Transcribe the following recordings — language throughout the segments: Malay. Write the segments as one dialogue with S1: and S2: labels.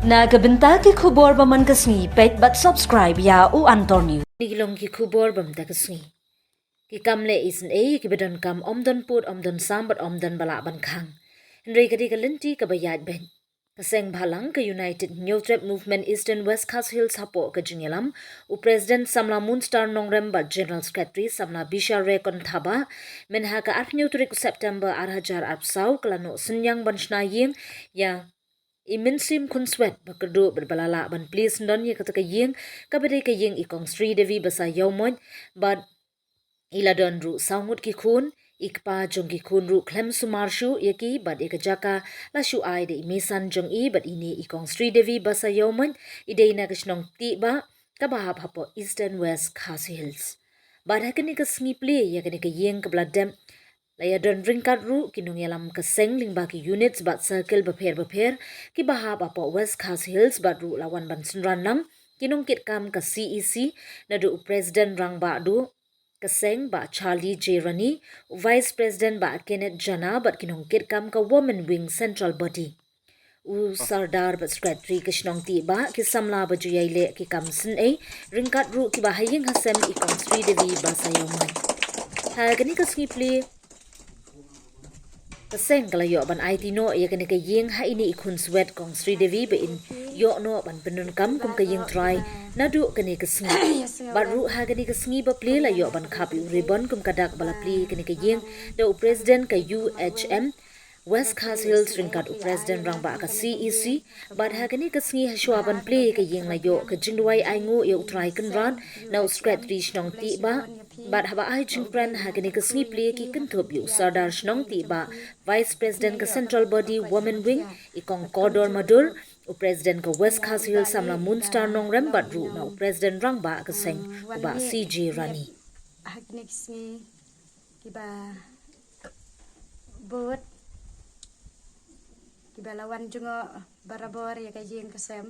S1: Na gabenta ki khubor baman kasngi pet but subscribe ya u antor new.
S2: Nigilong ki khubor bam ta kasngi. Ki kamle isin e ki bedon kam omdon put omdon sambat omdon bala ban khang. Henry kadi kalinti ka bayad ben. Kaseng bhalang ka United New Trap Movement Eastern West Khas Hills hapo ka jingelam u President Samla Moonstar Nongrem ba General Secretary Samla Bisha Rekon Thaba menha ka 8 September 2024 kalano senyang banshna ying ya Iminsim kunswet bakado berbalala ban please don ye kata kayeng kabade kayeng ikong Sri Devi basa yawmod bad iladon ru sangut ki khun ikpa jong ki khun ru klem sumarshu yaki bad ikajaka la shu ai de imesan jong I bad ini ikong Sri Devi basa yawmod ide na kashnong ti ba kabahap hapo Eastern West Khas Hills bad hakani ka sngiple yakani kayeng kabladem Laya don ringkat ru kinung yalam keseng ling baki units bat circle beper ki bahab apa West Khas Hills bat ru lawan ban sunranang kinung kit kam ke CEC nadu President rang ba du keseng ba Charlie J Rani Vice President ba Kenneth Jana bat kinung kit kam ke Women Wing Central Body u Sardar bat Secretary kishnong ti ba ki samla ba juyaile ki kam sin e ringkat ru ki ba haying hasem ikong Sri Devi ba sayoman ha gani ka skipli Kaseng kala yo ban IT no ya kene ka yeng ha ini ikun swet kong Sri Devi be in yo no ban penun kam kum ka yeng try nadu kene ka sngi baru ha kene ka sngi ba play la yo ban khapi ribbon kum kadak bala play kene ka yeng the president ka UHM West Khas Hills ringkat president rang ba ka CEC bad ha kene ka sngi ha shwa ban play ka yeng la yo ka jingdwai ai ngu yo try kan ran na scratch reach nong ti ba But haba ai jingpran hagani ka sngi play ki kinthop yu Sardar Shnong ti ba Vice President ka Central Body Women Wing ikong Kodor Madur u President ka West Khas Hills Samla Moonstar Nongrem badru na u President rang ba ka seng ba CJ Rani
S3: Hagnik sngi kiba bot kiba lawan jungo barabor ya ka jing kasem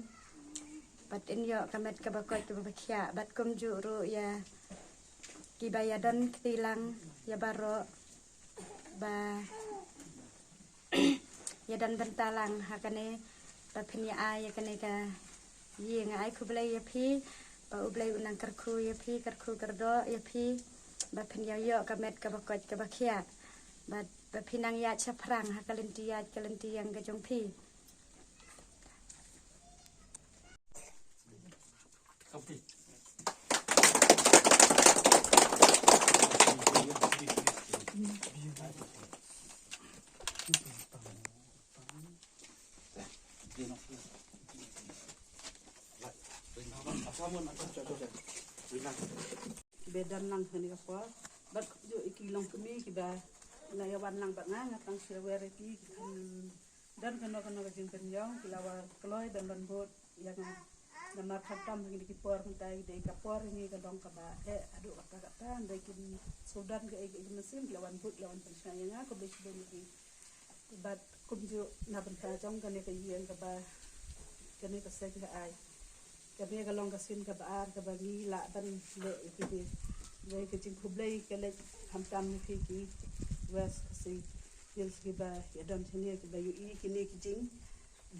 S3: bat in yo kamet ka bakot ka bakhya bat kum juru ya Kibaya don ketilang ya baro ba ya dan bentalang hakane ba phnya ai ya kane ka yi ngai kublai ya phi ba ublai unang karku ya phi karku kardo ya phi ba phnya yo kamet ka bakot ka bakhya ba phinang ya chaprang hakalenti yang ka jong phi
S4: Bedan lang hani kapwa bat jo ikilong kami kiba layawan lang bat nga ngatang silawere ti dan kano ka jing penyong kilawar kloy dan banbot yang namar khatam ngini kipor ntai de kapor ni kadong ka ba he adu kata ndai kin sudan ga ege mesin lawan but lawan pensya yang ko be ni bat kumjo na banta jong kane ka yen ka ba kane ka sek ga ai kami ka long kasin ka baar ka bagi la ban le ikidi le ka jing kublai ka le hamtam ni ki west si hills ki ba ya dam chini ki ba yu I kini ki jing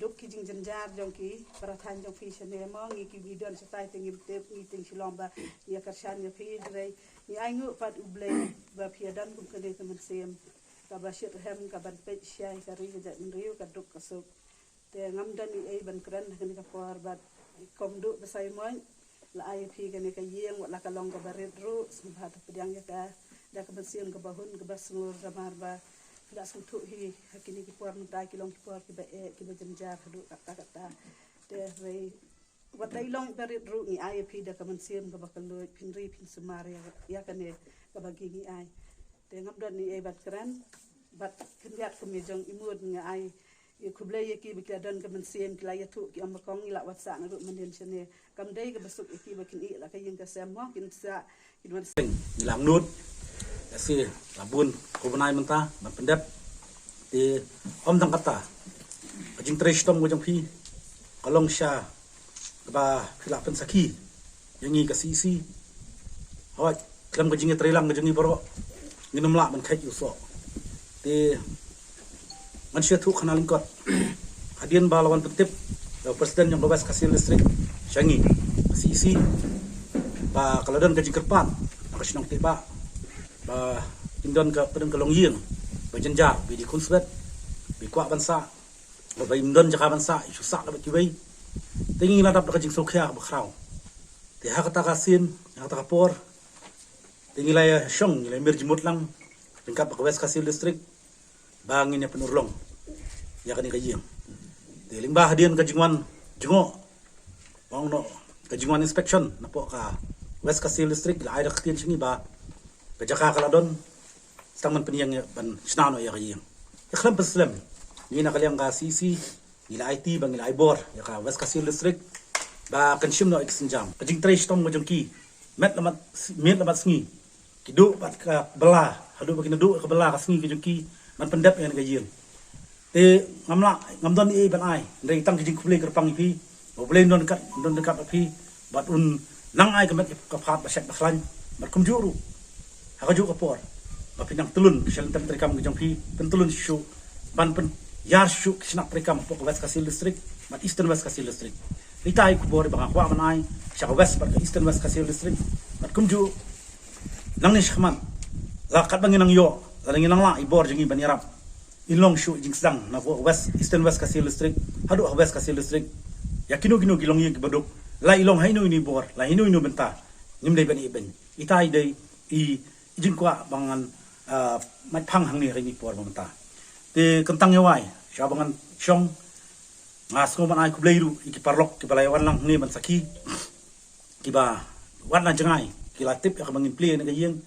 S4: dok ki jing janjar jong ki parathan jong fi chane mo ngi ki bidon satai tingi te ni ting silomba ya karshan ya fi dre ni aingu pat ublai ba fi dan kum ka de temen sem ka ba shit hem ka ban pe syai ka ri ga riu ka dok ka sok te ngam dan ni ai ban kran ka por bat komdu besai moy la ai phi kane ka yeng wala ka long ka baret ru sumbat pedang ya ka da ka bensin ka bahun ka basngur ka marba la sutu hi hakini ki por nta ki long ki por ki ba e ki ba jamjar hadu kata te rei watai long baret ru ni ai phi da ka bensin ka bakal lo pinri pin sumar ya kane ka bagi ni ai te ngam don ni e bat kran bat kendiat ko me jong imud nga ai kublai ki bikla don ka mensim kila yatu ki amakong ila watsa na ru menden chene kam dai ka basuk ki bakin I la ka yin ka semmo kin sa kin wan
S5: làm nút si labun ko banai menta ban pendep ti om dang kata jing tresh tom go jong phi kalong sha ba khila pen sakhi yangi ka si hoi klam ka jing trelang ka jing boro nginum la ban khai yu so ti manusia tu kenal lingkot hadian balawan tertib presiden yang bebas kasih listrik syangi kasih isi ba kaladan ka jingkerpan akasinong tiba ba indon ka pedeng kalong ying ba jenjar bi di kunswet bi kwa bansa ba indon jaka bansa isu sak la kibai tingi ladap ka jing sokya ba khrau te ha kata kasin ha kata kapor tingi la syong ni la mirjimut lang tingkap ka bebas kasih listrik bangin ya penurlong ya kan kajing de limbah hadian kajingwan jengo wang no kajingwan inspection na po ka west kasih listrik la air ktin singi ba kajaka kaladon stang man peniyang ban snano ya kajing ikhlam beslam ni na kalyang ka CC nila IT bang nila ibor ya ka west kasih listrik ba kansim no exinjam kajing trace tong mo jengki met lamat singi kidu bat ka bela hadu ba kinadu ka bela ka singi kajengki man pendap yang kajing te ngamdon i ban ai ndai tang jing kuble kerpang ipi boleh don dekat api bat un nang ai kemet kaphat basek baklan bat kum juru ha ju kapor ba pinang tulun sel tem trikam gejong pi pentulun syu ban pen yar syu kisnak trikam pok west kasih listrik bat eastern west kasih listrik ritai ku bor ba kwa man ai sya west bat eastern west kasih listrik bat kum ju nang ni shman la kat bangin nang yo la nang la ibor jingi banirap ilong shu jing sedang na west eastern west kasih listrik hadu west kasih listrik ya kino gilong yang kibaduk la ilong haino ini bor la haino ino benta nim dai bani ben itai dai i jing kwa bangan mai phang hang ni rini por banta te kentang yawai sya bangan syong ngas ko ban ai ku bleiru iki parlok ki balai wan lang ni ban saki kiba wan na jangai kilatip ya bangin play na gayeng